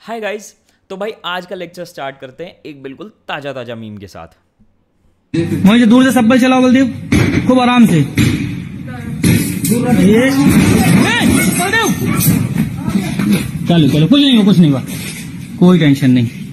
Hi guys. तो भाई आज का लेक्चर स्टार्ट करते हैं एक बिल्कुल ताजा ताजा मीम के साथ। मुझे दूर से सब्बल चलाओ बलदेव, खूब आराम से। चलो चलो, कुछ नहीं हुआ, कोई टेंशन नहीं।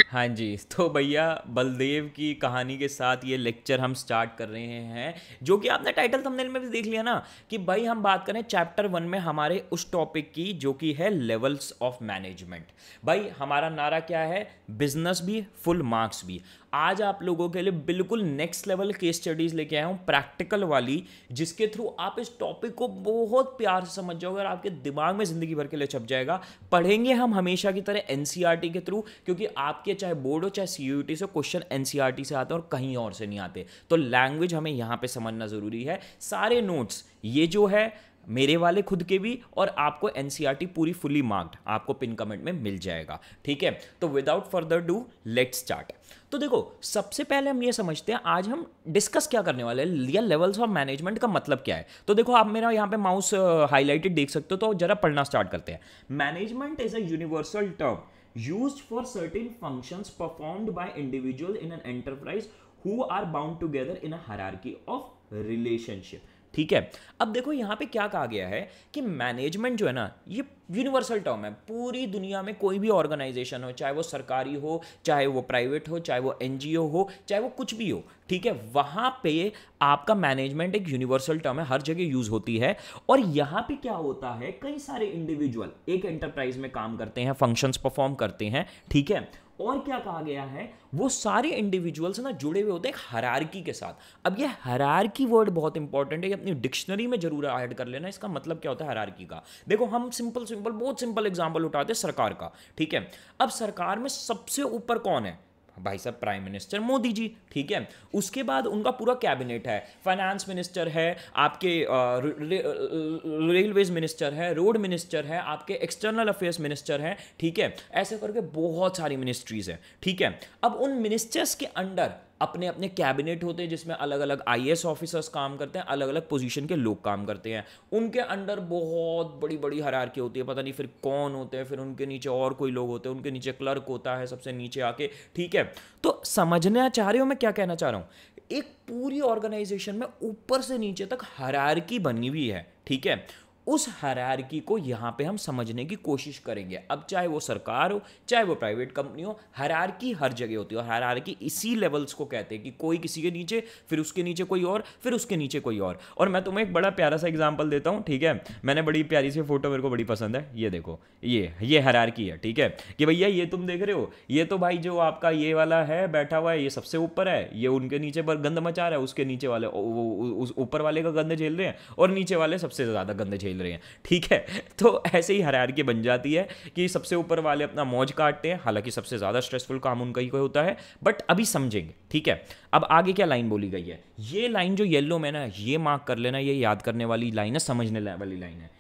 हाँ जी, तो भैया बलदेव की कहानी के साथ ये लेक्चर हम स्टार्ट कर रहे हैं, जो कि आपने टाइटल थंबनेल में भी देख लिया ना कि भाई हम बात करें चैप्टर 1 में हमारे उस टॉपिक की जो कि है लेवल्स ऑफ मैनेजमेंट। भाई हमारा नारा क्या है? बिजनेस भी, फुल मार्क्स भी। आज आप लोगों के लिए बिल्कुल नेक्स्ट लेवल केस स्टडीज लेके आया हूं, प्रैक्टिकल वाली, जिसके थ्रू आप इस टॉपिक को बहुत प्यार से समझ जाओगे और आपके दिमाग में जिंदगी भर के लिए छप जाएगा। पढ़ेंगे हम हमेशा की तरह एनसीईआरटी के थ्रू, क्योंकि आपके चाहे बोर्ड हो चाहे सीयूईटी से क्वेश्चन एनसीईआरटी से आते हैं और कहीं और से नहीं आते। तो लैंग्वेज हमें यहां पे समझना जरूरी है। सारे नोट्स ये जो है मेरे वाले खुद के भी, और आपको एनसीईआरटी पूरी फुली मार्क्ड आपको पिन कमेंट में मिल जाएगा। ठीक है, तो without further do let's start. तो देखो, सबसे पहले हम ये समझते हैं आज हम डिस्कस क्या करने वाले हैं, या लेवल्स ऑफ मैनेजमेंट का मतलब क्या है। तो देखो, आप मेरा यहाँ पे माउस हाईलाइटेड देख सकते हो, तो जरा पढ़ना स्टार्ट करते हैं। Management is a universal term used for certain functions performed by individual in an enterprise who are bound together in a hierarchy of relationship। ठीक है, अब देखो यहां पे क्या कहा गया है कि मैनेजमेंट जो है ना, ये यूनिवर्सल टर्म है। पूरी दुनिया में कोई भी ऑर्गेनाइजेशन हो, चाहे वो सरकारी हो, चाहे वो प्राइवेट हो, चाहे वो एनजीओ हो, चाहे वो कुछ भी हो, ठीक है, वहां पे आपका मैनेजमेंट एक यूनिवर्सल टर्म है, हर जगह यूज होती है। और यहां पे क्या होता है, कई सारे इंडिविजुअल एक एंटरप्राइज में काम करते हैं, फंक्शंस परफॉर्म करते हैं। ठीक है, और क्या कहा गया है, वो सारे इंडिविजुअल्स ना जुड़े हुए होते हैं हायरार्की के साथ। अब ये हायरार्की वर्ड बहुत इंपॉर्टेंट है, कि अपनी डिक्शनरी में जरूर ऐड कर लेना। इसका मतलब क्या होता है हायरार्की का? देखो, हम बहुत सिंपल एग्जांपल उठाते हैं सरकार का। ठीक है, अब सरकार में सबसे ऊपर कौन है? भाई साहब प्राइम मिनिस्टर मोदी जी। ठीक है, उसके बाद उनका पूरा कैबिनेट है, फाइनेंस मिनिस्टर है, आपके रेलवेज मिनिस्टर है, रोड मिनिस्टर है, आपके एक्सटर्नल अफेयर्स मिनिस्टर है। ठीक है, ऐसे करके बहुत सारी मिनिस्ट्रीज है। ठीक है, अब उन मिनिस्टर्स के अंडर अपने अपने कैबिनेट होते हैं, जिसमें अलग अलग आईएएस ऑफिसर्स काम करते हैं, अलग अलग पोजीशन के लोग काम करते हैं। उनके अंडर बहुत बड़ी बड़ी हायरार्की होती है, पता नहीं फिर कौन होते हैं, फिर उनके नीचे और कोई लोग होते हैं, उनके नीचे क्लर्क होता है सबसे नीचे आके। ठीक है, तो समझना चाह रहे हो मैं क्या कहना चाह रहा हूं? एक पूरी ऑर्गेनाइजेशन में ऊपर से नीचे तक हायरार्की बनी हुई है। ठीक है, उस हायरार्की को यहां पे हम समझने की कोशिश करेंगे। अब चाहे वो सरकार हो, चाहे वो प्राइवेट कंपनी हो, हायरार्की हर जगह होती है। और हायरार्की इसी लेवल्स को कहते हैं कि कोई किसी के नीचे, फिर उसके नीचे कोई और, फिर उसके नीचे कोई और मैं तुम्हें एक बड़ा प्यारा सा एग्जांपल देता हूं। ठीक है, मैंने बड़ी प्यारी सी फोटो, मेरे को बड़ी पसंद है, ये देखो, ये हायरार्की है। ठीक है, कि भैया ये तुम देख रहे हो, ये तो भाई जो आपका ये वाला है बैठा हुआ है, ये सबसे ऊपर है, ये उनके नीचे पर गंद मचा रहा है, उसके नीचे वाले उस ऊपर वाले का गंद झेल रहे हैं, और नीचे वाले सबसे ज्यादा गंद झेल रहे हैं। ठीक है, तो ऐसे ही हायरार्की बन जाती है कि सबसे ऊपर वाले अपना मौज काटते हैं, हालांकि सबसे ज्यादा स्ट्रेसफुल काम उनका ही कोई होता है, बट अभी समझेंगे। ठीक है, अब आगे क्या लाइन बोली गई है, ये लाइन जो येलो में ना, ये मार्क कर लेना, ये याद करने वाली लाइन है, समझने वाली लाइन है।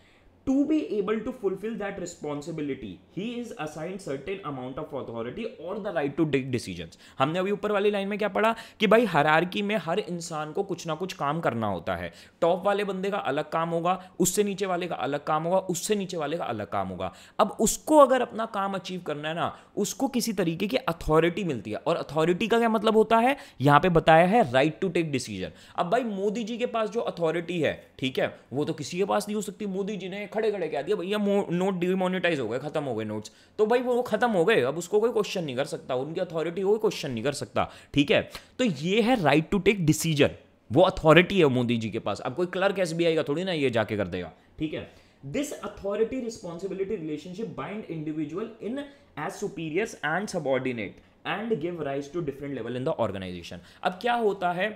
To be able to fulfill that responsibility, he is assigned certain amount of authority or the right to take decisions। हमने अभी ऊपर वाली लाइन में क्या पढ़ा कि भाई हायरार्की में हर इंसान को कुछ ना कुछ काम करना होता है। टॉप वाले बंदे का अलग काम होगा, उससे नीचे वाले का अलग काम होगा, उससे नीचे वाले का अलग काम होगा। अब उसको अगर अपना काम अचीव करना है ना, उसको किसी तरीके की अथॉरिटी मिलती है। और अथॉरिटी का क्या मतलब होता है, यहां पे बताया है राइट टू टेक डिसीजन। अब भाई मोदी जी के पास जो अथॉरिटी है, ठीक है, वो तो किसी के पास नहीं हो सकती। मोदी जी ने खड़े खड़े कह दिया भैया नोट डिमोनेटाइज हो गए, खत्म हो गए नोट्स, तो भाई वो खत्म हो गए, अब उसको कोई क्वेश्चन नहीं कर सकता, उनकी अथॉरिटी कोई क्वेश्चन नहीं कर सकता। ठीक है, तो ये है राइट टू टेक डिसीजन, वो अथॉरिटी है मोदी जी के पास। अब कोई क्लर्क एसबीआई का थोड़ी ना ये जाके कर देगा। ठीक है, this authority responsibility relationship bind individual in as superiors and subordinate and give rise to different level in the organisation. अब क्या होता है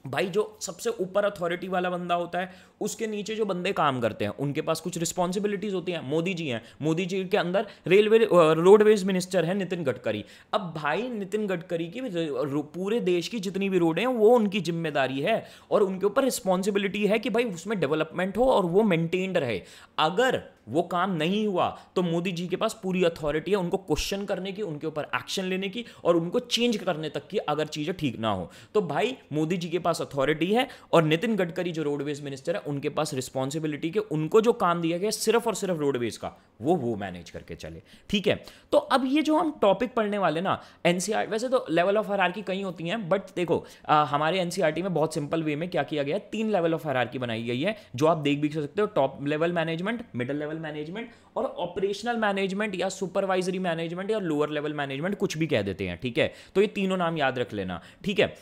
भाई, जो सबसे ऊपर अथॉरिटी वाला बंदा होता है, उसके नीचे जो बंदे काम करते हैं, उनके पास कुछ रिस्पॉन्सिबिलिटीज होती हैं। मोदी जी हैं, मोदी जी के अंदर रेलवे रोडवेज मिनिस्टर है नितिन गडकरी। अब भाई नितिन गडकरी की पूरे देश की जितनी भी रोडें हैं वो उनकी जिम्मेदारी है, और उनके ऊपर रिस्पॉन्सिबिलिटी है कि भाई उसमें डेवलपमेंट हो और वो मेंटेन्ड रहे। अगर वो काम नहीं हुआ तो मोदी जी के पास पूरी अथॉरिटी है उनको क्वेश्चन करने की, उनके ऊपर एक्शन लेने की और उनको चेंज करने तक की अगर चीजें ठीक ना हो। तो भाई मोदी जी के पास अथॉरिटी है और नितिन गडकरी जो रोडवेज मिनिस्टर है उनके पास रिस्पॉन्सिबिलिटी के उनको जो काम दिया गया सिर्फ और सिर्फ रोडवेज का वो मैनेज करके चले। ठीक है, तो अब ये जो हम टॉपिक पढ़ने वाले ना एनसीईआरटी, वैसे तो लेवल ऑफ हायरार्की कई होती हैं बट देखो हमारे एनसीईआरटी में बहुत सिंपल वे में क्या किया गया है, 3 लेवल ऑफ हायरार्की बनाई गई है जो आप देख भी सकते हो, top level management, middle level management और ऑपरेशनल मैनेजमेंट या सुपरवाइजरी मैनेजमेंट या लोअर लेवल मैनेजमेंट, कुछ भी कह देते हैं। ठीक है, तो ये तीनों नाम याद रख लेना। ठीक है,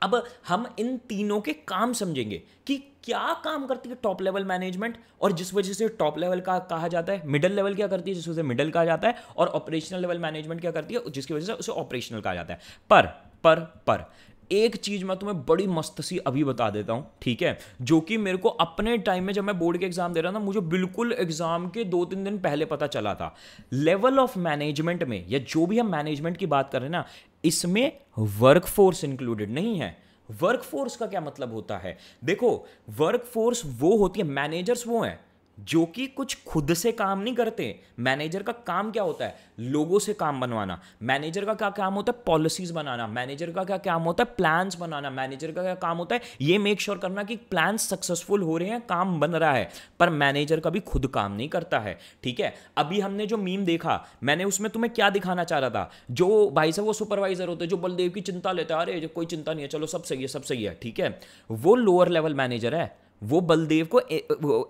अब हम इन तीनों के काम समझेंगे कि क्या काम करती है टॉप लेवल मैनेजमेंट और जिस वजह से टॉप लेवल का कहा जाता है, मिडिल लेवल क्या करती है जिस वजह से मिडिल कहा जाता है, और ऑपरेशनल लेवल मैनेजमेंट क्या करती है जिसकी वजह से उसे ऑपरेशनल कहा जाता है। पर एक चीज मैं तुम्हें बड़ी मस्त सी अभी बता देता हूं, ठीक है, जो कि मेरे को अपने टाइम में जब मैं बोर्ड के एग्जाम दे रहा था मुझे बिल्कुल एग्जाम के 2-3 दिन पहले पता चला था। लेवल ऑफ मैनेजमेंट में या जो भी हम मैनेजमेंट की बात कर रहे हैं ना, इसमें वर्कफोर्स इंक्लूडेड नहीं है। वर्कफोर्स का क्या मतलब होता है, देखो वर्कफोर्स वो होती है, मैनेजर्स वो हैं जो कि कुछ खुद से काम नहीं करते। मैनेजर का काम क्या होता है, लोगों से काम बनवाना। मैनेजर का क्या काम होता है, पॉलिसीज बनाना। मैनेजर का क्या काम होता है, प्लान्स बनाना। मैनेजर का क्या काम होता है, ये मेक श्योर करना कि प्लान्स सक्सेसफुल हो रहे हैं, काम बन रहा है। पर मैनेजर कभी खुद काम नहीं करता है। ठीक है, अभी हमने जो मीम देखा, मैंने उसमें तुम्हें क्या दिखाना चाह रहा था, जो भाई साहब वो सुपरवाइजर होते हैं जो बलदेव की चिंता लेते हैं, अरे कोई चिंता नहीं है, चलो सब सही है सब सही है। ठीक है, वो लोअर लेवल मैनेजर है, वो बलदेव को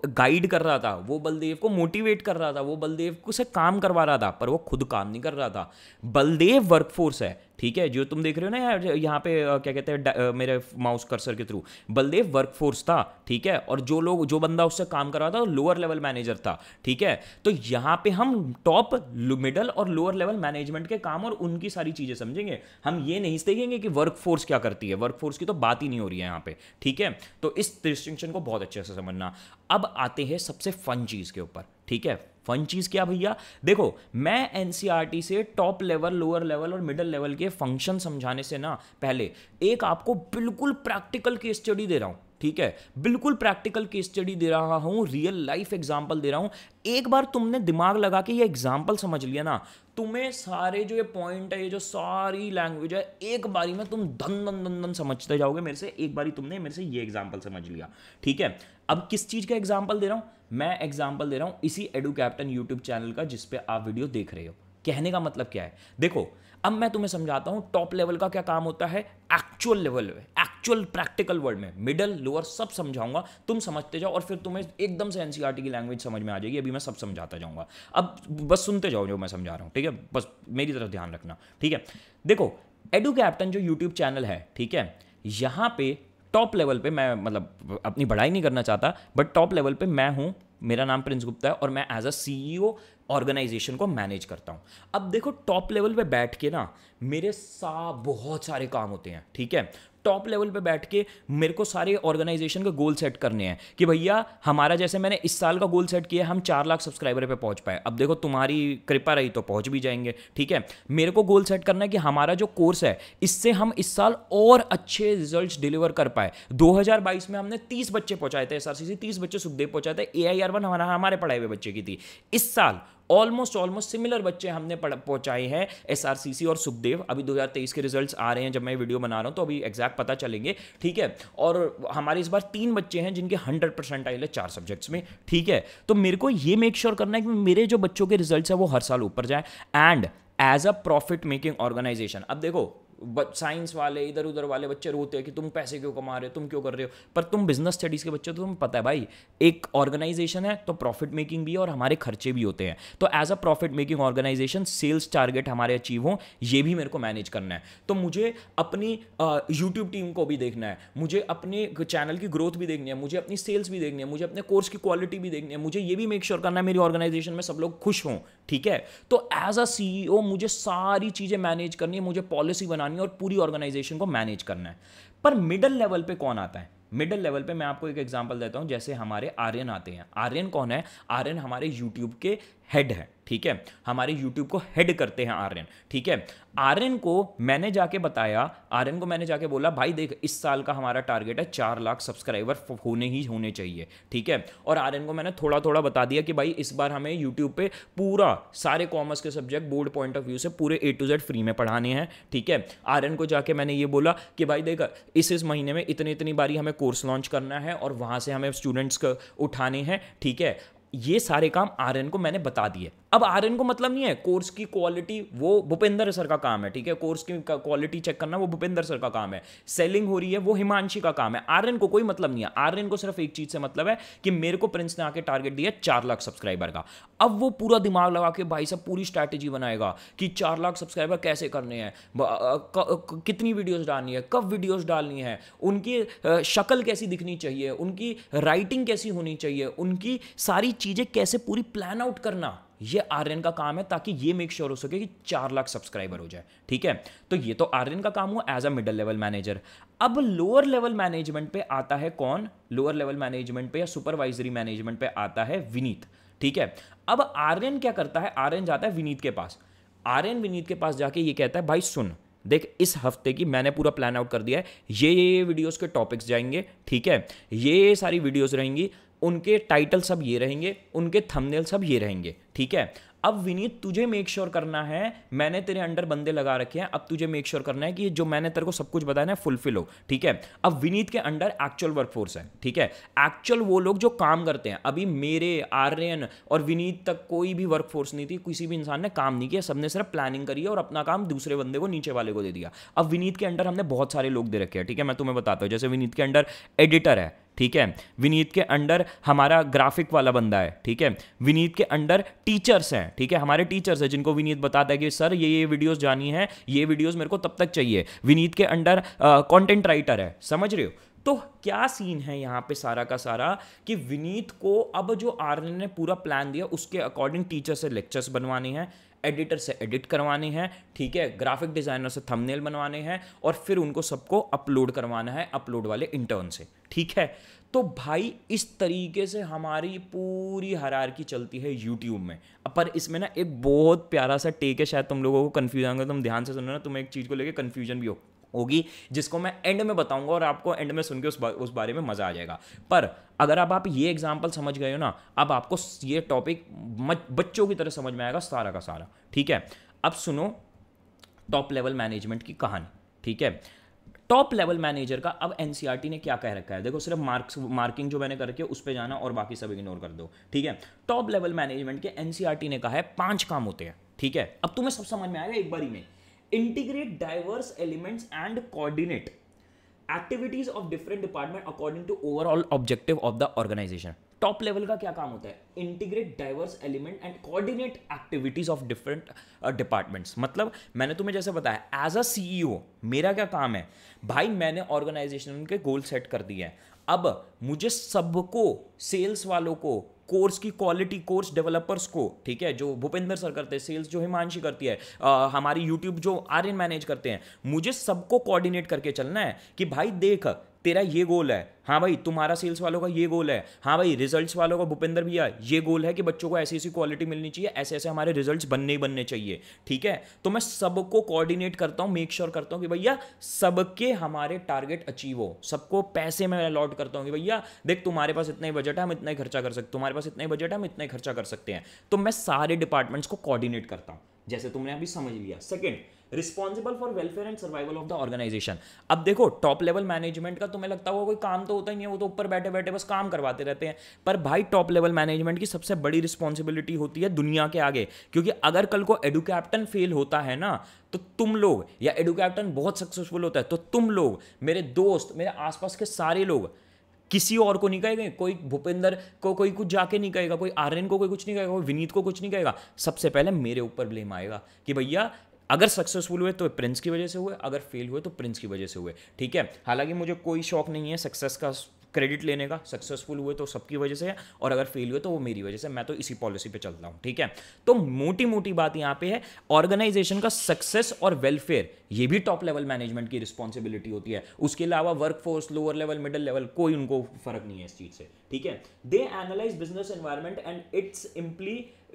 गाइड कर रहा था, वो बलदेव को मोटिवेट कर रहा था, वो बलदेव को से काम करवा रहा था, पर वो खुद काम नहीं कर रहा था। बलदेव वर्कफोर्स है। ठीक है, जो तुम देख रहे हो ना यार यहाँ पे क्या कहते हैं मेरे माउस कर्सर के थ्रू, बलदेव वर्कफोर्स था। ठीक है, और जो बंदा उससे काम कर रहा था वो लोअर लेवल मैनेजर था। ठीक है, तो यहाँ पे हम टॉप, मिडल और लोअर लेवल मैनेजमेंट के काम और उनकी सारी चीजें समझेंगे। हम ये नहीं देखेंगे कि वर्कफोर्स क्या करती है, वर्कफोर्स की तो बात ही नहीं हो रही है यहाँ पे। ठीक है, तो इस डिस्टिंक्शन को बहुत अच्छे से समझना। अब आते हैं सबसे फन चीज के ऊपर। ठीक है, फन चीज क्या भैया, देखो मैं एनसीईआरटी से टॉप लेवल, लोअर लेवल और मिडिल लेवल के फंक्शन समझाने से ना पहले एक आपको बिल्कुल प्रैक्टिकल केस स्टडी दे रहा हूं। ठीक है, बिल्कुल प्रैक्टिकल केस स्टडी दे रहा हूं, रियल लाइफ एग्जांपल दे रहा हूं। एक बार तुमने दिमाग लगा के ये एग्जांपल समझ लिया ना, तुम्हें सारे जो ये पॉइंट है, ये जो सारी लैंग्वेज है, एक बारी में तुम धन धन धन धन समझते जाओगे मेरे से। एक बारी तुमने मेरे से ये एग्जांपल समझ लिया। ठीक है, अब किस चीज का एग्जांपल दे रहा हूं, मैं एग्जांपल दे रहा हूं इसी एडू कैप्टन यूट्यूब चैनल का जिस पे आप वीडियो देख रहे हो। कहने का मतलब क्या है, देखो अब मैं तुम्हें समझाता हूं टॉप लेवल का क्या काम होता है एक्चुअल लेवल में, एक्चुअल प्रैक्टिकल वर्ड में। मिडिल लोअर सब समझाऊंगा, तुम समझते जाओ और फिर तुम्हें एकदम से एनसीईआरटी की लैंग्वेज समझ में आ जाएगी। अभी मैं सब समझाता जाऊंगा, अब बस सुनते जाओ जो मैं समझा रहा हूं। ठीक है, बस मेरी तरफ ध्यान रखना। ठीक है, देखो एडू कैप्टन जो यूट्यूब चैनल है, ठीक है, यहां पे टॉप लेवल पे मैं मतलब अपनी बढ़ाई नहीं करना चाहता, बट टॉप लेवल पे मैं हूं, मेरा नाम प्रिंस गुप्ता है और मैं एज अ सीईओ ऑर्गेनाइजेशन को मैनेज करता हूं। अब देखो टॉप लेवल पे बैठ के ना मेरे बहुत सारे काम होते हैं। ठीक है, टॉप लेवल पे बैठ के मेरे को सारे ऑर्गेनाइजेशन के गोल सेट करने हैं कि भैया हमारा, जैसे मैंने इस साल का गोल सेट किया, हम 4 लाख सब्सक्राइबर पे पहुंच पाए। अब देखो तुम्हारी कृपा रही तो पहुंच भी जाएंगे। ठीक है, मेरे को गोल सेट करना है कि हमारा जो कोर्स है इससे हम इस साल और अच्छे रिजल्ट्स डिलीवर कर पाए। 2022 में हमने 30 बच्चे पहुंचाए थे एसआरसीसी, 30 बच्चे सुखदेव पहुंचाए थे, AIR1 हमारे पढ़ाए हुए बच्चे की थी। इस साल ऑलमोस्ट सिमिलर बच्चे हमने पहुंचाए हैं एसआरसीसी और सुखदेव। अभी 2023 के रिजल्ट्स आ रहे हैं जब मैं वीडियो बना रहा हूं, तो अभी एग्जैक्ट पता चलेंगे। ठीक है, और हमारे इस बार 3 बच्चे हैं जिनके 100% आए 4 सब्जेक्ट्स में। ठीक है, तो मेरे को ये मेक श्योर करना है कि मेरे जो बच्चों के रिजल्ट्स है वो हर साल ऊपर जाए and as a profit making organisation. अब देखो साइंस वाले, इधर उधर वाले बच्चे रोते हैं कि तुम पैसे क्यों कमा रहे हो, तुम क्यों कर रहे हो, पर तुम बिजनेस स्टडीज के बच्चे हो तो तुम्हें पता है भाई, एक ऑर्गेनाइजेशन है तो प्रॉफिट मेकिंग भी है और हमारे खर्चे भी होते हैं। तो as a profit making organisation sales target हमारे अचीव हो, ये भी मेरे को मैनेज करना है। तो मुझे अपनी यूट्यूब टीम को भी देखना है, मुझे अपने चैनल की ग्रोथ भी देखनी है, मुझे अपनी सेल्स भी देखनी है, मुझे अपने कोर्स की क्वालिटी भी देखनी है, मुझे ये भी मेक श्योर करना है मेरी ऑर्गेनाइजेशन में सब लोग खुश हों। ठीक है, तो एज अ सीईओ मुझे सारी चीजें मैनेज करनी है, मुझे पॉलिसी बनानी है और पूरी ऑर्गेनाइजेशन को मैनेज करना है। पर मिडिल लेवल पे कौन आता है, मिडिल लेवल पे मैं आपको एक एग्जांपल देता हूं, जैसे हमारे आर्यन आते हैं। आर्यन कौन है, आर्यन हमारे यूट्यूब के हेड है, ठीक है, हमारे यूट्यूब को हेड करते हैं आर्यन, ठीक है। आर्यन को मैंने जाके बताया, आर्यन को मैंने जाके बोला भाई देख इस साल का हमारा टारगेट है 4 लाख सब्सक्राइबर होने ही होने चाहिए, ठीक है। और आर्यन को मैंने थोड़ा थोड़ा बता दिया कि भाई इस बार हमें यूट्यूब पे पूरा सारे कॉमर्स के subject board point of view से पूरे A to Z फ्री में पढ़ाने हैं, ठीक है। आर्यन को जाके मैंने ये बोला कि भाई देख इस महीने में इतनी बारी हमें कोर्स लॉन्च करना है और वहां से हमें स्टूडेंट्स को उठाने हैं, ठीक है। ये सारे काम आर्यन को मैंने बता दिए। अब आर्यन को मतलब नहीं है कोर्स की क्वालिटी, वो भूपेंद्र सर का काम है, ठीक है। कोर्स की क्वालिटी चेक करना वो भूपेंद्र सर का काम है, सेलिंग हो रही है वो हिमांशी का काम है। आर्यन को कोई मतलब नहीं है, आर्यन को सिर्फ एक चीज से मतलब है कि मेरे को प्रिंस ने आके टारगेट दिया 4 लाख सब्सक्राइबर का। अब वो पूरा दिमाग लगा के भाई साहब पूरी स्ट्रैटेजी बनाएगा कि 4 लाख सब्सक्राइबर कैसे करने हैं, कितनी वीडियोस डालनी है, कब वीडियोस डालनी है, उनकी शक्ल कैसी दिखनी चाहिए, उनकी राइटिंग कैसी होनी चाहिए, उनकी सारी चीजें कैसे पूरी प्लान आउट करना, ये आर्यन का काम है, ताकि ये मेक श्योर हो सके कि 4 लाख सब्सक्राइबर हो जाए, ठीक है। तो ये तो आर्यन का काम हुआ as a middle level manager. अब लोअर लेवल मैनेजमेंट पे आता है कौन? लोअर लेवल मैनेजमेंट पे या सुपरवाइजरी मैनेजमेंट पे आता है विनीत, ठीक है। अब आर्यन क्या करता है? आर्यन जाता है विनीत के पास। आर्यन विनीत के पास जाके ये कहता है भाई सुन देख इस हफ्ते की मैंने पूरा प्लान आउट कर दिया है, ये वीडियोस के टॉपिक्स जाएंगे, ठीक है, ये सारी वीडियोस रहेंगी, उनके टाइटल सब ये रहेंगे, उनके थंबनेल सब ये रहेंगे, ठीक है। अब विनीत तुझे मेक श्योर करना है, मैंने तेरे अंडर बंदे लगा रखे हैं, अब तुझे मेक श्योर करना है कि जो मैंने तेरे को सब कुछ बताया ना फुलफिल हो, ठीक है। अब विनीत के अंडर एक्चुअल वर्कफोर्स है, ठीक है, एक्चुअल वो लोग जो काम करते हैं। अभी मेरे, आर्यन और विनीत तक कोई भी वर्कफोर्स नहीं थी, किसी भी इंसान ने काम नहीं किया, सबने सिर्फ प्लानिंग करी है और अपना काम दूसरे बंदे को, नीचे वाले को दे दिया। अब विनीत के अंडर हमने बहुत सारे लोग दे रखे हैं, ठीक है, मैं तुम्हें बताता हूँ। जैसे विनीत के अंडर एडिटर है, ठीक है, विनीत के अंडर हमारा ग्राफिक वाला बंदा है, ठीक है, विनीत के अंडर टीचर्स हैं, ठीक है, हमारे टीचर्स हैं जिनको विनीत बताता है कि सर ये वीडियोस जानी है, ये वीडियोस मेरे को तब तक चाहिए। विनीत के अंडर कंटेंट राइटर है, समझ रहे हो। तो क्या सीन है यहाँ पे सारा का सारा कि विनीत को अब जो आर्यन ने पूरा प्लान दिया उसके अकॉर्डिंग टीचर से लेक्चर्स बनवाने हैं, एडिटर से एडिट करवाने हैं, ठीक है, ग्राफिक डिजाइनर से थंबनेल बनवाने हैं और फिर उनको सबको अपलोड करवाना है अपलोड वाले इंटर्न से, ठीक है। तो भाई इस तरीके से हमारी पूरी हायरार्की चलती है यूट्यूब में। पर इसमें ना एक बहुत प्यारा सा टेक है, शायद तुम लोगों को कंफ्यूजन होगा, तुम ध्यान से सुनना ना, तुम्हें एक चीज को लेकर कंफ्यूजन भी होगी जिसको मैं एंड में बताऊंगा और आपको एंड में सुन के उस बारे में मजा आ जाएगा। पर अगर अब आप ये एग्जांपल समझ गए हो ना, अब आपको ये टॉपिक बच्चों की तरह समझ में आएगा सारा का सारा, ठीक है। अब सुनो टॉप लेवल मैनेजमेंट की कहानी, ठीक है। टॉप लेवल मैनेजर का अब एनसीईआरटी ने क्या कह रखा है, देखो सिर्फ मार्किंग जो मैंने करके उस पे जाना और बाकी सब इग्नोर कर दो, ठीक है। टॉप लेवल मैनेजमेंट के एनसीईआरटी ने कहा है 5 काम होते हैं, ठीक है। अब तुम्हें सब समझ में आएगा एक बारी में। Integrate diverse elements and coordinate activities of different department according to overall objective of the organisation. Top level का क्या काम होता है? Integrate diverse element and coordinate activities of different departments. मतलब मैंने तुम्हें जैसे बताया एज अ सीईओ मेरा क्या काम है भाई, मैंने ऑर्गेनाइजेशन के गोल सेट कर दिए हैं। अब मुझे सबको, सेल्स वालों को, कोर्स की क्वालिटी, कोर्स डेवलपर्स को, ठीक है, जो भूपेंद्र सर करते हैं, सेल्स जो हिमांशी करती है, हमारी यूट्यूब जो आर्यन मैनेज करते हैं, मुझे सबको कोऑर्डिनेट करके चलना है कि भाई देख तेरा ये गोल है, हाँ भाई तुम्हारा सेल्स वालों का ये गोल है, हाँ भाई रिजल्ट्स वालों का भूपेंद्र भैया ये गोल है कि बच्चों को ऐसी ऐसी क्वालिटी मिलनी चाहिए, ऐसे ऐसे हमारे रिजल्ट्स बनने ही बनने चाहिए, ठीक है। तो मैं सबको कोऑर्डिनेट करता हूँ, मेक श्योर करता हूँ कि भैया सबके हमारे टारगेट अचीव हो, सबको पैसे में अलॉट करता हूँ कि भैया देख तुम्हारे पास इतना ही बजट है हम इतना ही खर्चा कर सकते, तुम्हारे पास इतना ही बजट है हम इतना ही खर्चा कर सकते हैं। तो मैं सारे डिपार्टमेंट्स को कोऑर्डिनेट करता हूँ, जैसे तुमने अभी समझ लिया। Second, responsible for welfare and survival of the organisation. अब देखो टॉप लेवल मैनेजमेंट का तुम्हें लगता होगा कोई काम तो होता ही नहीं है, वो तो ऊपर बैठे बैठे बस काम करवाते रहते हैं। पर भाई टॉप लेवल मैनेजमेंट की सबसे बड़ी रिस्पॉन्सिबिलिटी होती है दुनिया के आगे, क्योंकि अगर कल को एडुकैप्टन फेल होता है ना तो तुम लोग, या एडुकैप्टन बहुत सक्सेसफुल होता है तो तुम लोग, मेरे दोस्त, मेरे आसपास के सारे लोग किसी और को नहीं कहेगा, कोई भूपेंद्र को कोई कुछ जाके नहीं कहेगा, कोई आर्यन को कोई कुछ नहीं कहेगा, कोई विनीत को कुछ नहीं कहेगा, सबसे पहले मेरे ऊपर ब्लेम आएगा कि भैया अगर सक्सेसफुल हुए तो प्रिंस की वजह से हुए, अगर फेल हुए तो प्रिंस की वजह से हुए, ठीक है। हालांकि मुझे कोई शौक नहीं है सक्सेस का क्रेडिट लेने का, सक्सेसफुल हुए तो सबकी वजह से है और अगर फेल हुए तो वो मेरी वजह से, मैं तो इसी पॉलिसी पे चलता हूँ, ठीक है। तो मोटी मोटी बात यहाँ पे है, ऑर्गेनाइजेशन का सक्सेस और वेलफेयर ये भी टॉप लेवल मैनेजमेंट की रिस्पॉन्सिबिलिटी होती है। उसके अलावा workforce, lower level, middle level, कोई उनको फर्क नहीं है इस चीज से, ठीक है। They analyse business environment and its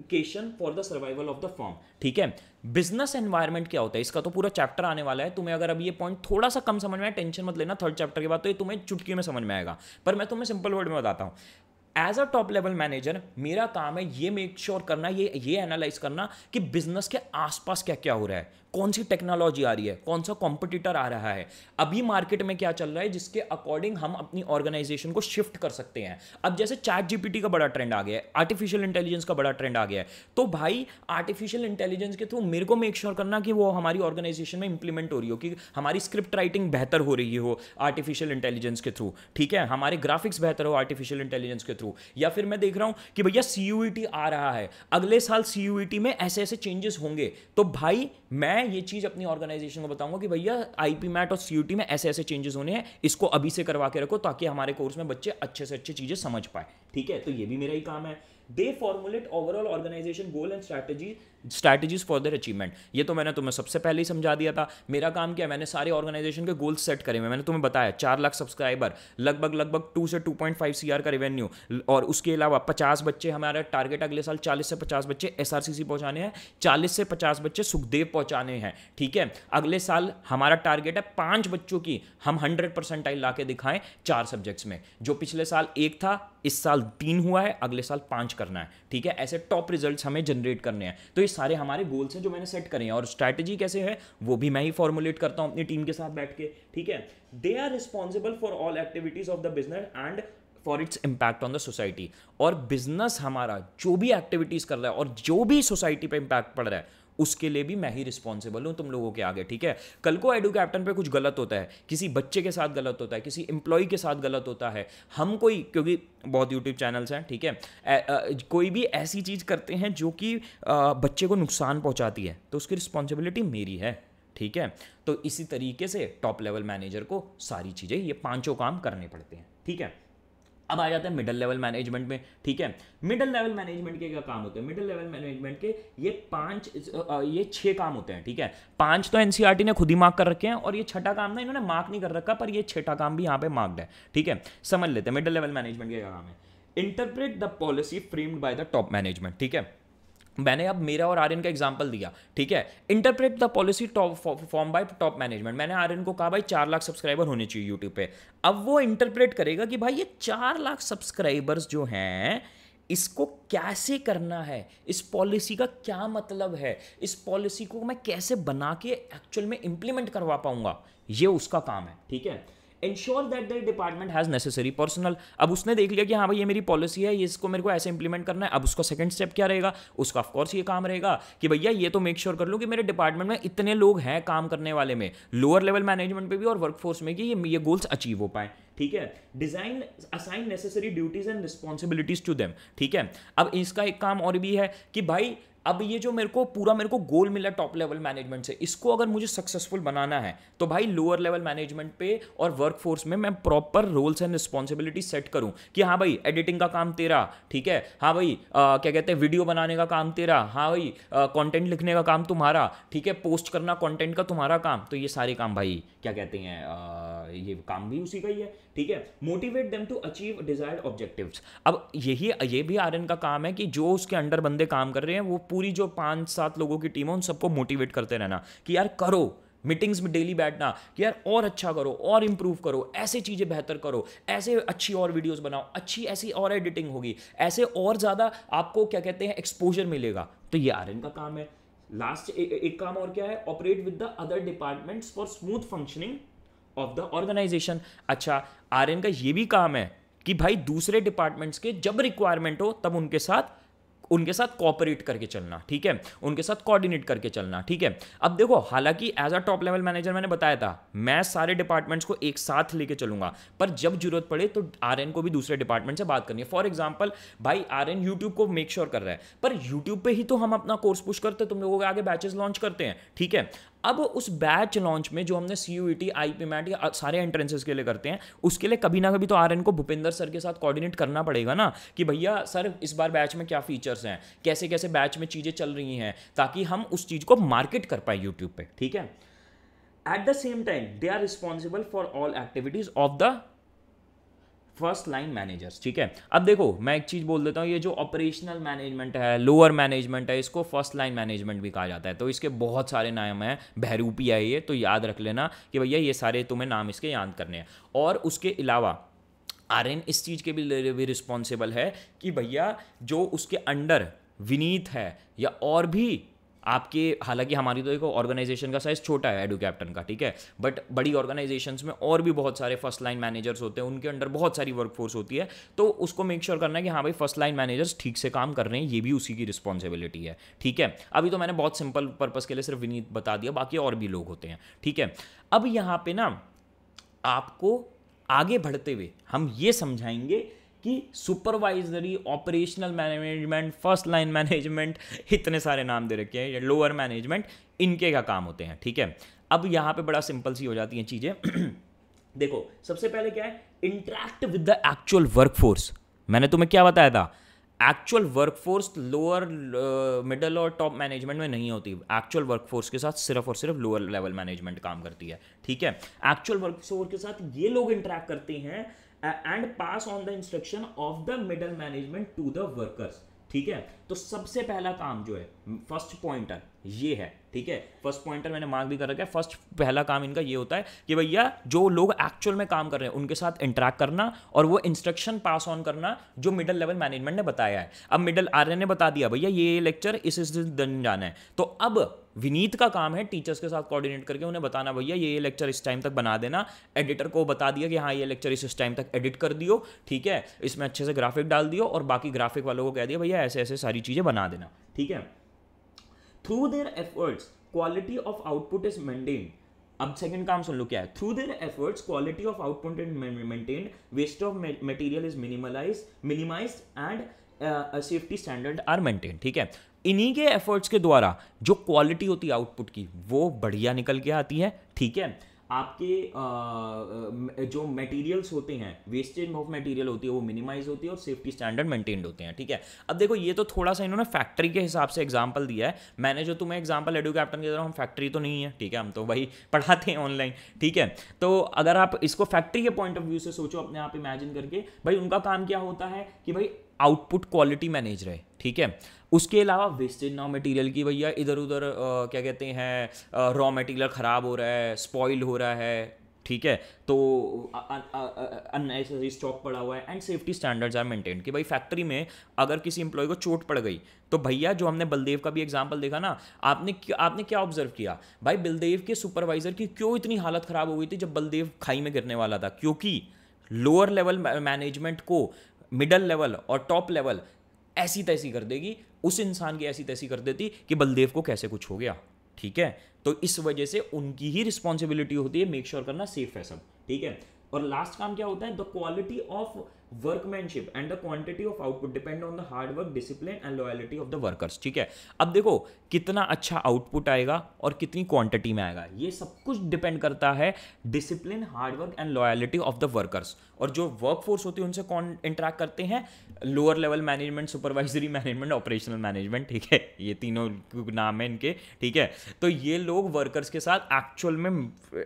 केशन for the survival of the firm. ठीक है, बिजनेस एनवायरनमेंट क्या होता है, इसका तो पूरा चैप्टर आने वाला है। तुम्हें अगर अब ये पॉइंट थोड़ा सा कम समझ में आए, टेंशन मत लेना, थर्ड चैप्टर के बाद तो ये तुम्हें चुटकी में समझ में आएगा, पर मैं तुम्हें सिंपल वर्ड में बताता हूं। As a top level manager मेरा काम है ये मेक श्योर करना, ये एनालाइज करना कि बिजनेस के आसपास क्या क्या हो रहा है, कौन सी टेक्नोलॉजी आ रही है, कौन सा कॉम्पिटिटर आ रहा है, अभी मार्केट में क्या चल रहा है, जिसके अकॉर्डिंग हम अपनी ऑर्गेनाइजेशन को शिफ्ट कर सकते हैं। अब जैसे चैट जीपीटी का बड़ा ट्रेंड आ गया है, आर्टिफिशियल इंटेलिजेंस का बड़ा ट्रेंड आ गया है, तो भाई आर्टिफिशियल इंटेलिजेंस के थ्रू मेरे को मेक श्योर करना कि वो हमारी ऑर्गेनाइजेशन में इंप्लीमेंट हो रही हो, कि हमारी स्क्रिप्ट राइटिंग बेहतर हो रही हो आर्टिफिशियल इंटेलिजेंस के थ्रू। ठीक है, हमारे ग्राफिक्स बेहतर हो आर्टिफिशियल इंटेलिजेंस के थ्रू। या फिर मैं देख रहा हूं कि भैया सीयूईटी आ रहा है, अगले साल सीयूईटी में ऐसे ऐसे चेंजेस होंगे, तो भाई मैं ये चीज अपनी ऑर्गेनाइजेशन को बताऊंगा कि भैया आईपी मैट और सीयूटी में ऐसे ऐसे चेंजेस होने हैं, इसको अभी से करवा के रखो ताकि हमारे कोर्स में बच्चे अच्छे से अच्छी चीजें समझ पाए। ठीक है, तो ये भी मेरा ही काम है। They formulate overall organisation goal and strategies for their achievement. ये तो मैंने तुम्हें सबसे पहले ही समझा दिया था। मेरा काम क्या है, मैंने सारे ऑर्गेनाइजेशन के गोल्स सेट करे हुए। मैंने तुम्हें बताया 4 लाख सब्सक्राइबर, लगभग 2 से 2.5 सीआर का रेवेन्यू, और उसके अलावा 50 बच्चे, हमारा टारगेट अगले साल 40 से 50 बच्चे एसआरसीसी पहुंचाने हैं, 40 से 50 बच्चे सुखदेव पहुंचाने हैं। ठीक है, अगले साल हमारा टारगेट है 5 बच्चों की हम 100% ला के दिखाएं 4 सब्जेक्ट्स में। जो पिछले साल 1 था, इस साल 3 हुआ है, अगले साल 5 करना है। ठीक है, ऐसे टॉप रिजल्ट्स हमें जनरेट करने हैं। तो ये सारे हमारे गोल्स हैं जो मैंने सेट करे हैं, और स्ट्रैटेजी कैसे है वो भी मैं ही फॉर्मुलेट करता हूं अपनी टीम के साथ बैठ के। ठीक है, they are responsible for all activities of the business and for its impact on the society. और बिजनेस हमारा जो भी एक्टिविटीज कर रहा है और जो भी सोसाइटी पे इंपैक्ट पड़ रहा है, उसके लिए भी मैं ही रिस्पॉन्सिबल हूं तुम लोगों के आगे। ठीक है, कल को एडू कैप्टन पे कुछ गलत होता है, किसी बच्चे के साथ गलत होता है, किसी एम्प्लॉय के साथ गलत होता है, हम कोई, क्योंकि बहुत यूट्यूब चैनल्स हैं, ठीक है, कोई भी ऐसी चीज़ करते हैं जो कि बच्चे को नुकसान पहुंचाती है, तो उसकी रिस्पॉन्सिबिलिटी मेरी है। ठीक है, तो इसी तरीके से टॉप लेवल मैनेजर को सारी चीज़ें, ये 5 काम करने पड़ते हैं। ठीक है, अब आ जाते हैं मिडिल लेवल मैनेजमेंट में। ठीक है, मिडिल लेवल मैनेजमेंट के क्या काम होते हैं, मिडिल लेवल मैनेजमेंट के ये 6 काम होते हैं। ठीक है, 5 तो एनसीईआरटी ने खुद ही मार्क कर रखे हैं, और ये 6ठा काम ना इन्होंने मार्क नहीं कर रखा, पर ये 6ठा काम भी यहाँ पे मार्क्ड है। ठीक है, समझ लेते हैं मिडिल लेवल मैनेजमेंट के क्या काम है। Interpret the policy framed by the top management. ठीक है, मैंने अब मेरा और आर्यन का एग्जांपल दिया। ठीक है, interpret the policy form by top management. मैंने आर्यन को कहा भाई 4 लाख सब्सक्राइबर होने चाहिए यूट्यूब पे। अब वो इंटरप्रेट करेगा कि भाई ये 4 लाख सब्सक्राइबर्स जो हैं, इसको कैसे करना है, इस पॉलिसी का क्या मतलब है, इस पॉलिसी को मैं कैसे बना के एक्चुअल में इंप्लीमेंट करवा पाऊंगा, ये उसका काम है। ठीक है, ensure that the department has necessary personal. अब उसने देख लिया कि हाँ भाई ये मेरी पॉलिसी है, ये इसको मेरे को ऐसे इंप्लीमेंट करना है। अब उसका सेकंड स्टेप क्या रहेगा, उसका ऑफ कोर्स ये काम रहेगा कि भैया ये तो मेक श्योर कर लो कि मेरे डिपार्टमेंट में इतने लोग हैं काम करने वाले में, लोअर लेवल मैनेजमेंट पे भी और वर्कफोर्स में, कि ये गोल्स अचीव हो पाए। ठीक है, design assign necessary duties and responsibilities to them. ठीक है, अब इसका एक काम और भी है कि भाई अब ये जो मेरे को गोल मिला टॉप लेवल मैनेजमेंट से, इसको अगर मुझे सक्सेसफुल बनाना है तो भाई लोअर लेवल मैनेजमेंट पे और वर्कफोर्स में मैं proper roles and responsibility set करूं कि हाँ भाई एडिटिंग का काम तेरा, ठीक है, हाँ भाई क्या कहते हैं वीडियो बनाने का काम तेरा, हाँ भाई कंटेंट लिखने का काम तुम्हारा, ठीक है, पोस्ट करना कंटेंट का तुम्हारा काम। तो ये सारे काम भाई क्या कहते हैं ये काम भी उसी का ही है। ठीक है, motivate them to achieve desired objectives. अब ये भी आर्यन का काम है कि जो उसके अंडर बंदे काम कर रहे हैं, वो पूरी जो 5-7 लोगों की टीम है उन सबको मोटिवेट करते रहना कि यार करो, मीटिंग्स में डेली बैठना कि यार और अच्छा करो, और इंप्रूव करो, ऐसे चीजें बेहतर करो, ऐसे अच्छी और वीडियोस बनाओ, अच्छी ऐसी और एडिटिंग होगी, ऐसे और ज्यादा आपको क्या कहते हैं एक्सपोजर मिलेगा। तो ये आर्यन का काम है। लास्ट एक काम और क्या है, operate with the other departments for smooth functioning of the organisation. अच्छा, आर्यन का ये भी काम है कि भाई दूसरे डिपार्टमेंट्स के जब रिक्वायरमेंट हो तब उनके साथ कोऑपरेट करके चलना। ठीक है, उनके साथ कोऑर्डिनेट करके चलना। ठीक है, अब देखो, हालांकि as a top level manager मैंने बताया था मैं सारे डिपार्टमेंट्स को एक साथ लेके चलूंगा, पर जब जरूरत पड़े तो आर्यन को भी दूसरे डिपार्टमेंट से बात करनी है। फॉर एग्जांपल भाई आर्यन यूट्यूब को मेक श्योर कर रहा है, पर यूट्यूब पे ही तो हम अपना कोर्स पुश करते, तुम लोगों के आगे बैचेस लॉन्च करते हैं। ठीक है, अब उस बैच लॉन्च में जो हमने सीयूईटी, आईपी मैट या सारे एंट्रेंसेस के लिए करते हैं, उसके लिए कभी ना कभी तो आर्यन को भूपिंदर सर के साथ कोऑर्डिनेट करना पड़ेगा ना कि भैया सर इस बार बैच में क्या फीचर्स हैं, कैसे कैसे बैच में चीजें चल रही हैं, ताकि हम उस चीज को मार्केट कर पाए यूट्यूब पे। ठीक है, at the same time they are responsible for all activities of the first line managers, ठीक है। अब देखो मैं एक चीज़ बोल देता हूँ, ये जो ऑपरेशनल मैनेजमेंट है, लोअर मैनेजमेंट है, इसको फर्स्ट लाइन मैनेजमेंट भी कहा जाता है। तो इसके बहुत सारे नाम हैं, बहरूपी है ये, तो याद रख लेना कि भैया ये सारे तुम्हें नाम इसके याद करने हैं। और उसके अलावा आरएन इस चीज़ के भी रिस्पॉन्सिबल है कि भैया जो उसके अंडर विनीत है या और भी आपके, हालांकि हमारी तो देखो ऑर्गेनाइजेशन का साइज छोटा है एडुकैप्टन का, ठीक है, बट बड़ी ऑर्गेनाइजेशंस में और भी बहुत सारे फर्स्ट लाइन मैनेजर्स होते हैं, उनके अंडर बहुत सारी वर्कफोर्स होती है। तो उसको मेक श्योर करना है कि हाँ भाई फर्स्ट लाइन मैनेजर्स ठीक से काम कर रहे हैं, ये भी उसी की रिस्पॉन्सिबिलिटी है, ठीक है। अभी तो मैंने बहुत सिंपल पर्पस के लिए सिर्फ विनीत बता दिया, बाकी और भी लोग होते हैं, ठीक है। अब यहाँ पे ना आपको आगे बढ़ते हुए हम ये समझाएंगे कि supervisory, operational management, first line management, इतने सारे नाम दे रखे हैं, लोअर मैनेजमेंट, इनके क्या काम होते हैं, ठीक है। अब यहाँ पे बड़ा सिंपल सी हो जाती हैं चीज़ें। देखो सबसे पहले क्या है, interact with the actual workforce. मैंने तुम्हें क्या बताया था, एक्चुअल वर्कफोर्स लोअर, मिडल और टॉप मैनेजमेंट में नहीं होती। एक्चुअल वर्कफोर्स के साथ सिर्फ और सिर्फ लोअर लेवल मैनेजमेंट काम करती है, ठीक है। एक्चुअल वर्कफोर्स के साथ ये लोग इंटरैक्ट करते हैं and pass on the instruction of the middle management to the workers, ठीक है। तो सबसे पहला काम जो है, फर्स्ट पॉइंटर ये है, ठीक है। फर्स्ट पॉइंटर मैंने मार्क भी कर रखा है। फर्स्ट पहला काम इनका ये होता है कि भैया जो लोग एक्चुअल में काम कर रहे हैं उनके साथ इंटरैक्ट करना और वो इंस्ट्रक्शन पास ऑन करना जो मिडल लेवल मैनेजमेंट ने बताया है। अब मिडल आर्यन ने बता दिया भैया ये लेक्चर इस दिन जाना है, तो अब विनीत का काम है टीचर्स के साथ कोऑर्डिनेट करके उन्हें बताना भैया ये लेक्चर इस टाइम तक बना देना। एडिटर को बता दिया कि हाँ ये लेक्चर इस टाइम तक एडिट कर दियो, ठीक है, इसमें अच्छे से ग्राफिक डाल दियो, और बाकी ग्राफिक वालों को कह दिया भैया ऐसे ऐसे सारी चीज़ें बना देना, ठीक है। Through their efforts quality of output is maintained. अब सेकंड काम सुन लो क्या है, through their efforts quality of output is maintained, waste of material is minimised and safety standard are maintained, ठीक है। इन्हीं के एफर्ट्स के द्वारा जो क्वालिटी होती है आउटपुट की वो बढ़िया निकल के आती है, ठीक है। आपके जो मटेरियल्स होते हैं, वेस्टेज ऑफ मटेरियल होती है वो मिनिमाइज होती है और सेफ्टी स्टैंडर्ड मेंटेन्ड होते हैं, ठीक है। अब देखो ये तो थोड़ा सा इन्होंने फैक्ट्री के हिसाब से एग्जांपल दिया है, मैंने जो तुम्हें एग्जांपल एडुकैप्टन की तरह, हम फैक्ट्री तो नहीं है, ठीक है, हम तो भाई पढ़ाते हैं ऑनलाइन, ठीक है। तो अगर आप इसको फैक्ट्री के पॉइंट ऑफ व्यू से सोचो, अपने आप इमेजिन करके, भाई उनका काम क्या होता है कि भाई आउटपुट क्वालिटी मैनेज रहे, ठीक है। उसके अलावा वेस्टेज ना मटेरियल की, भैया इधर उधर क्या कहते हैं रॉ मटेरियल ख़राब हो रहा है, स्पॉइल हो रहा है, ठीक है, तो अननेसेसरी स्टॉक पड़ा हुआ है, and safety standards are maintained. कि भाई फैक्ट्री में अगर किसी एम्प्लॉय को चोट पड़ गई तो भैया जो हमने बलदेव का भी एग्जांपल देखा ना, आपने क्या ऑब्जर्व किया, भाई बलदेव के सुपरवाइजर की क्यों इतनी हालत ख़राब हो गई थी जब बलदेव खाई में गिरने वाला था, क्योंकि लोअर लेवल मैनेजमेंट को मिडल लेवल और टॉप लेवल ऐसी तैसी कर देगी, उस इंसान की ऐसी तैसी कर देती कि बलदेव को कैसे कुछ हो गया, ठीक है। तो इस वजह से उनकी ही रिस्पॉन्सिबिलिटी होती है मेक श्योर करना सेफ है सब, ठीक है। और लास्ट काम क्या होता है, the quality of workmanship and the quantity of output depend on the hard work, discipline and loyalty of the workers, ठीक है। अब देखो कितना अच्छा आउटपुट आएगा और कितनी क्वांटिटी में आएगा, ये सब कुछ डिपेंड करता है discipline, hard work and loyalty of the workers. और जो वर्कफोर्स होती है उनसे कौन इंटरैक्ट करते हैं, lower level management, supervisory management, operational management, ठीक है, ये तीनों नाम है इनके, ठीक है। तो ये लोग वर्कर्स के साथ एक्चुअल में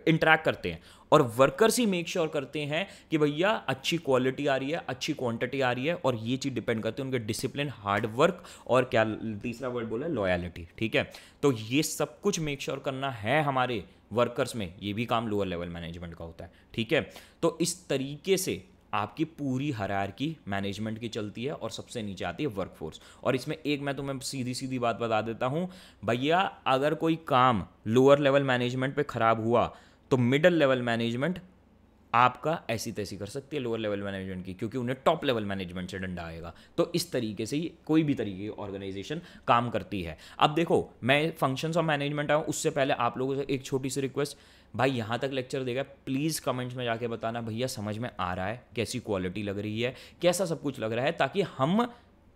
इंटरैक्ट करते हैं और वर्कर्स ही मेक श्योर करते हैं कि भैया अच्छी क्वालिटी आ रही है, अच्छी क्वांटिटी आ रही है, और ये चीज़ डिपेंड करती है उनके डिसिप्लिन, हार्ड वर्क और क्या तीसरा वर्ड बोला, लॉयल्टी, ठीक है। तो ये सब कुछ मेक श्योर करना है हमारे वर्कर्स में, ये भी काम लोअर लेवल मैनेजमेंट का होता है, ठीक है। तो इस तरीके से आपकी पूरी हायरार्की मैनेजमेंट की चलती है और सबसे नीचे आती है वर्कफोर्स। और इसमें एक मैं तुम्हें सीधी सीधी बात बता देता हूँ, भैया अगर कोई काम लोअर लेवल मैनेजमेंट पे खराब हुआ तो मिडल लेवल मैनेजमेंट आपका ऐसी तैसी कर सकती है लोअर लेवल मैनेजमेंट की, क्योंकि उन्हें टॉप लेवल मैनेजमेंट से डंडा आएगा। तो इस तरीके से ही कोई भी तरीके की ऑर्गेनाइजेशन काम करती है। अब देखो मैं फंक्शंस ऑफ मैनेजमेंट आऊँ उससे पहले आप लोगों से एक छोटी सी रिक्वेस्ट, भाई यहाँ तक लेक्चर देगा प्लीज़ कमेंट्स में जाके बताना भैया समझ में आ रहा है, कैसी क्वालिटी लग रही है, कैसा सब कुछ लग रहा है, ताकि हम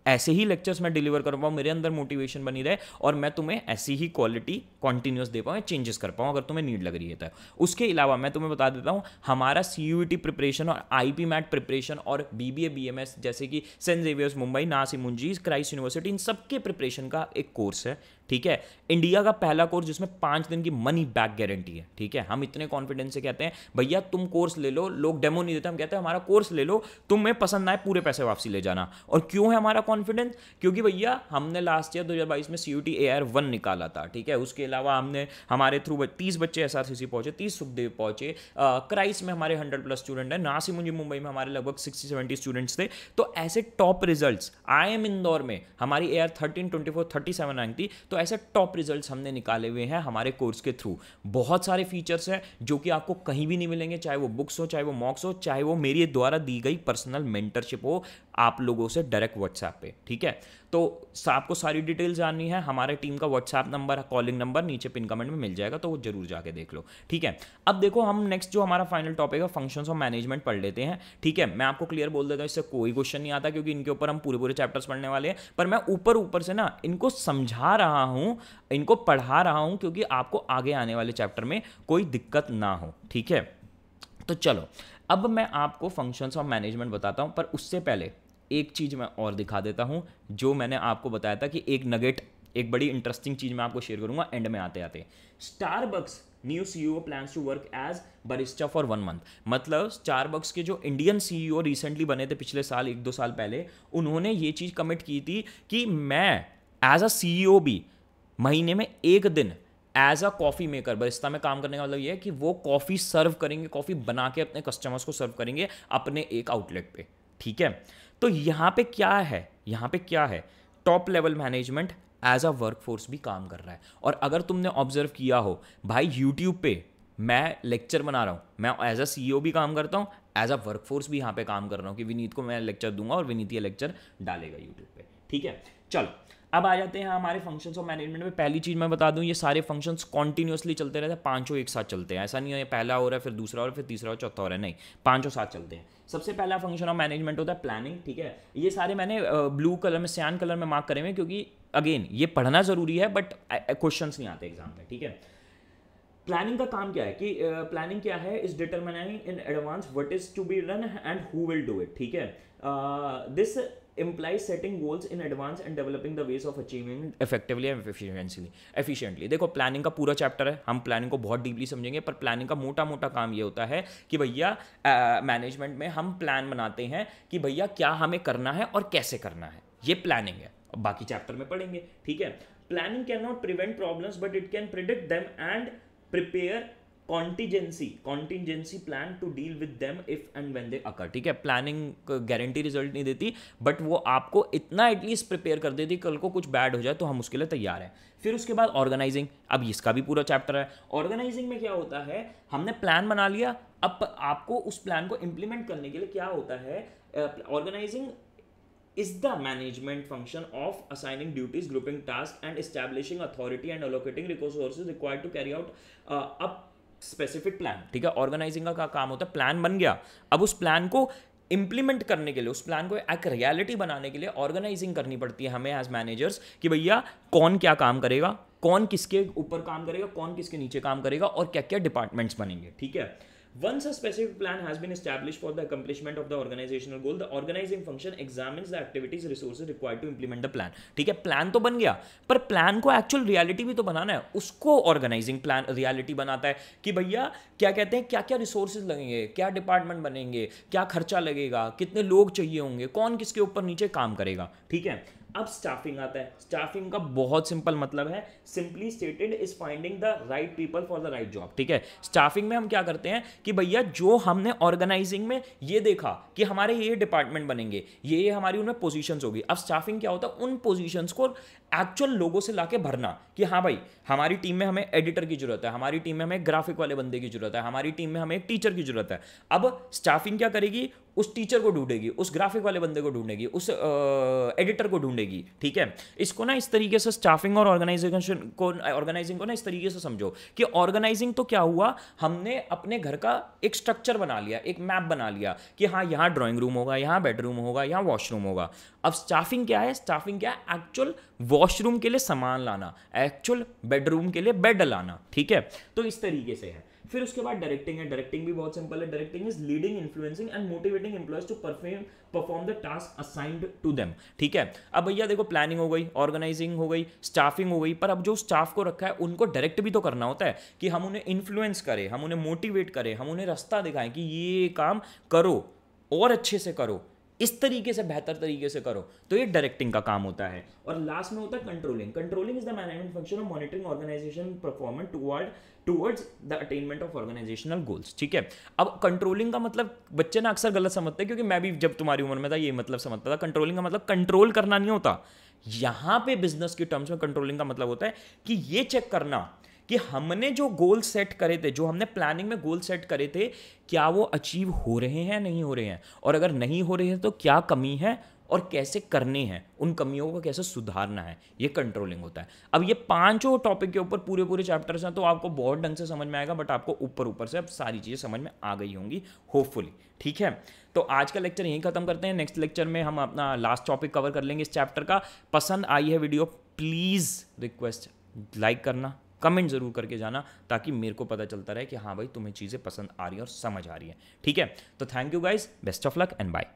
ऐसे ही लेक्चर्स मैं डिलीवर कर पाऊँ, मेरे अंदर मोटिवेशन बनी रहे और मैं तुम्हें ऐसी ही क्वालिटी कॉन्टिन्यूस दे पाऊँ, चेंजेस कर पाऊँ अगर तुम्हें नीड लग रही है तो। उसके अलावा मैं तुम्हें बता देता हूँ, हमारा CUET प्रिपरेशन और IP मैट प्रिपरेशन और BBA BMS जैसे कि सेंट जेवियर्स मुंबई, नासी मुंजी, क्राइस्ट यूनिवर्सिटी, इन सबके प्रिपरेशन का एक कोर्स है, ठीक है। इंडिया का पहला कोर्स जिसमें 5 दिन की मनी बैक गारंटी है, ठीक है। हम इतने कॉन्फिडेंस से कहते हैं भैया तुम कोर्स ले लो, लोग डेमो नहीं देते, हम कहते हैं हमारा कोर्स ले लो, तुम्हें पसंद ना आए पूरे पैसे वापसी ले जाना। और क्यों है हमारा कॉन्फिडेंस? क्योंकि भैया हमने लास्ट ईयर 2022 में CUET AR1 निकाला था, ठीक है। उसके अलावा हमने हमारे थ्रू 30 बच्चे SRCC पहुंचे, 30 सुखदेव पहुंचे, क्राइस्ट में हमारे 100+ स्टूडेंट है, नासी मुंजी मुंबई में हमारे लगभग 60-70 स्टूडेंट्स थे। तो ऐसे टॉप रिजल्ट्स, IIM इंदौर में हमारी AR13 24 37 रैंक थी, तो ऐसे टॉप रिजल्ट्स हमने निकाले हुए हैं हमारे कोर्स के थ्रू। बहुत सारे फीचर्स हैं जो कि आपको कहीं भी नहीं मिलेंगे, चाहे वो बुक्स हो, चाहे वो मॉक्स हो, चाहे वो मेरी द्वारा दी गई पर्सनल मेंटरशिप हो आप लोगों से डायरेक्ट व्हाट्सएप पे, ठीक है। तो आपको सारी डिटेल्स जाननी है, हमारे टीम का व्हाट्सएप नंबर, कॉलिंग नंबर नीचे पिन कमेंट में मिल जाएगा, तो वो जरूर जाके देख लो, ठीक है। अब देखो हम नेक्स्ट जो हमारा फाइनल टॉपिक है फंक्शंस ऑफ मैनेजमेंट पढ़ लेते हैं, ठीक है। मैं आपको क्लियर बोल देता हूँ, इससे कोई क्वेश्चन नहीं आता क्योंकि इनके ऊपर हम पूरे चैप्टर्स पढ़ने वाले हैं, पर मैं ऊपर से ना इनको समझा रहा हूँ, इनको पढ़ा रहा हूँ क्योंकि आपको आगे आने वाले चैप्टर में कोई दिक्कत ना हो, ठीक है। तो चलो अब मैं आपको फंक्शंस ऑफ मैनेजमेंट बताता हूँ, पर उससे पहले एक चीज़ मैं और दिखा देता हूँ जो मैंने आपको बताया था कि एक नगेट, एक बड़ी इंटरेस्टिंग चीज़ मैं आपको शेयर करूँगा एंड में आते आते। Starbucks new CEO plans to work as barista for 1 month. मतलब स्टारबक्स के जो इंडियन CEO रिसेंटली बने थे पिछले साल, 1-2 साल पहले, उन्होंने ये चीज़ कमिट की थी कि मैं एज अ CEO भी महीने में 1 दिन as a coffee maker barista में काम करने का मतलब ये है कि वो कॉफ़ी सर्व करेंगे, कॉफ़ी बना के अपने कस्टमर्स को सर्व करेंगे अपने एक आउटलेट पे, ठीक है। तो यहाँ पे क्या है, यहाँ पे क्या है, top level management as a workforce भी काम कर रहा है। और अगर तुमने ऑब्जर्व किया हो भाई, यूट्यूब पे मैं लेक्चर बना रहा हूँ, मैं एज अ CEO भी काम करता हूँ, एज अ वर्कफोर्स भी यहाँ पे काम कर रहा हूँ कि विनीत को मैं लेक्चर दूंगा और विनीत ये लेक्चर डालेगा यूट्यूब पे, ठीक है। चलो अब आ जाते हैं हमारे फंक्शंस ऑफ मैनेजमेंट में। पहली चीज़ मैं बता दूं, ये सारे फंक्शंस कॉन्टिन्यूसली चलते रहते हैं, 5 एक साथ चलते हैं। ऐसा नहीं है पहला हो रहा है फिर दूसरा हो रहा है फिर तीसरा और चौथा हो रहा है, नहीं, 5 साथ चलते हैं। सबसे पहला फंक्शन ऑफ मैनेजमेंट होता है प्लानिंग, ठीक है। ये सारे मैंने ब्लू कलर में, सियान कलर में मार्क करे हुए क्योंकि अगेन ये पढ़ना जरूरी है बट क्वेश्चन नहीं आते एग्जाम में, ठीक है। प्लानिंग का काम क्या है कि प्लानिंग क्या है, is determining in advance what is to be done and who will do it, ठीक है। This implies setting goals in advance and developing the ways of achieving effectively and efficiently। देखो प्लानिंग का पूरा chapter है, हम planning को बहुत deeply समझेंगे, पर प्लानिंग का मोटा काम ये होता है कि भैया मैनेजमेंट में हम प्लान बनाते हैं कि भैया क्या हमें करना है और कैसे करना है, ये प्लानिंग है। अब बाकी चैप्टर में पढ़ेंगे, ठीक है। Planning can not prevent problems but it can predict them and prepare contingency plan to deal with them if and when they occur, ठीक है। प्लानिंग गारंटी रिजल्ट नहीं देती बट वो आपको इतना एटलीस्ट प्रिपेयर कर देती, कल को कुछ बैड हो जाए तो हम उसके लिए तैयार हैं। फिर उसके बाद ऑर्गेनाइजिंग, अब इसका भी पूरा चैप्टर है। ऑर्गेनाइजिंग में क्या होता है, हमने प्लान बना लिया, अब आपको उस प्लान को इंप्लीमेंट करने के लिए क्या होता है, organising is the management function of assigning duties, grouping tasks and establishing authority and allocating resources required to carry out a specific plan, ठीक है। ऑर्गेनाइजिंग का काम होता है प्लान बन गया, अब उस प्लान को इंप्लीमेंट करने के लिए, उस प्लान को एक रियलिटी बनाने के लिए ऑर्गेनाइजिंग करनी पड़ती है हमें एज मैनेजर्स कि भैया कौन क्या काम करेगा, कौन किसके ऊपर काम करेगा, कौन किसके नीचे काम करेगा और क्या क्या डिपार्टमेंट्स बनेंगे, ठीक है। Once a specific plan has been established for the accomplishment of the organizational goal, the organizing function examines the activities, resources required to implement the plan, ठीक है। प्लान तो बन गया पर प्लान को एक्चुअल रियलिटी भी तो बनाना है, उसको ऑर्गेनाइजिंग प्लान रियलिटी बनाता है कि भैया क्या कहते हैं, क्या क्या रिसोर्सेज लगेंगे, क्या डिपार्टमेंट बनेंगे, क्या खर्चा लगेगा, कितने लोग चाहिए होंगे, कौन किसके ऊपर नीचे काम करेगा, ठीक है। अब स्टाफिंग आता है। स्टाफिंग का बहुत सिंपल मतलब है, simply stated is finding the right people for the right job, ठीक है। स्टाफिंग में हम क्या करते हैं कि भैया जो हमने ऑर्गेनाइजिंग में ये देखा कि हमारे ये डिपार्टमेंट बनेंगे, ये हमारी उनमें पोजीशंस होगी, अब स्टाफिंग क्या होता है, उन पोजीशंस को एक्चुअल लोगों से लाके भरना कि हाँ भाई हमारी टीम में हमें एडिटर की जरूरत है, हमारी टीम में हमें ग्राफिक वाले बंदे की जरूरत है, हमारी टीम में हमें एक टीचर की जरूरत है। अब स्टाफिंग क्या करेगी, उस टीचर को ढूंढेगी, उस ग्राफिक वाले बंदे को ढूंढेगी, उस एडिटर को ढूंढेगी, ठीक है। इसको ना इस तरीके से स्टाफिंग और ऑर्गेनाइजिंग को ना इस तरीके से समझो कि ऑर्गेनाइजिंग तो क्या हुआ, हमने अपने घर का एक स्ट्रक्चर बना लिया, एक मैप बना लिया कि हाँ यहाँ ड्राइंग रूम होगा, यहाँ बेडरूम होगा, यहाँ वॉशरूम होगा। अब स्टाफिंग क्या है, स्टाफिंग क्या है, एक्चुअल वॉशरूम के लिए सामान लाना, एक्चुअल बेडरूम के लिए बेड लाना, ठीक है। तो इस तरीके से है। फिर उसके बाद डायरेक्टिंग है। डायरेक्टिंग भी बहुत सिंपल है। Directing is leading, influencing and motivating employees to perform the task assigned to them, ठीक है। अब भैया देखो प्लानिंग हो गई, ऑर्गेनाइजिंग हो गई, स्टाफिंग हो गई, पर अब जो स्टाफ को रखा है उनको डायरेक्ट भी तो करना होता है कि हम उन्हें इन्फ्लुएंस करें, हम उन्हें मोटिवेट करें, हम उन्हें रास्ता दिखाएं कि ये काम करो और अच्छे से करो, इस तरीके से बेहतर तरीके से करो। तो ये डायरेक्टिंग का काम होता है। और लास्ट में होता है controlling. Controlling is the management function of monitoring organisation performance towards the attainment of organisational goals, ठीक है। अब कंट्रोलिंग का मतलब बच्चे ना अक्सर गलत समझते हैं, क्योंकि मैं भी जब तुम्हारी उम्र में था ये मतलब समझता था। कंट्रोलिंग का मतलब कंट्रोल करना नहीं होता। यहां पे बिजनेस के टर्म्स में कंट्रोलिंग का मतलब होता है कि ये चेक करना कि हमने जो गोल सेट करे थे, जो हमने प्लानिंग में गोल सेट करे थे, क्या वो अचीव हो रहे हैं, नहीं हो रहे हैं, और अगर नहीं हो रहे हैं तो क्या कमी है और कैसे करने हैं, उन कमियों को कैसे सुधारना है, ये कंट्रोलिंग होता है। अब ये पांचों टॉपिक के ऊपर पूरे चैप्टर्स हैं, तो आपको बहुत ढंग से समझ में आएगा, बट आपको ऊपर से अब सारी चीज़ें समझ में आ गई होंगी होपफुली, ठीक है। तो आज का लेक्चर यहीं खत्म करते हैं। नेक्स्ट लेक्चर में हम अपना लास्ट टॉपिक कवर कर लेंगे इस चैप्टर का। पसंद आई है वीडियो, प्लीज़ रिक्वेस्ट लाइक करना, कमेंट जरूर करके जाना, ताकि मेरे को पता चलता रहे कि हाँ भाई तुम्हें चीज़ें पसंद आ रही है और समझ आ रही है, ठीक है। तो thank you guys, best of luck and bye.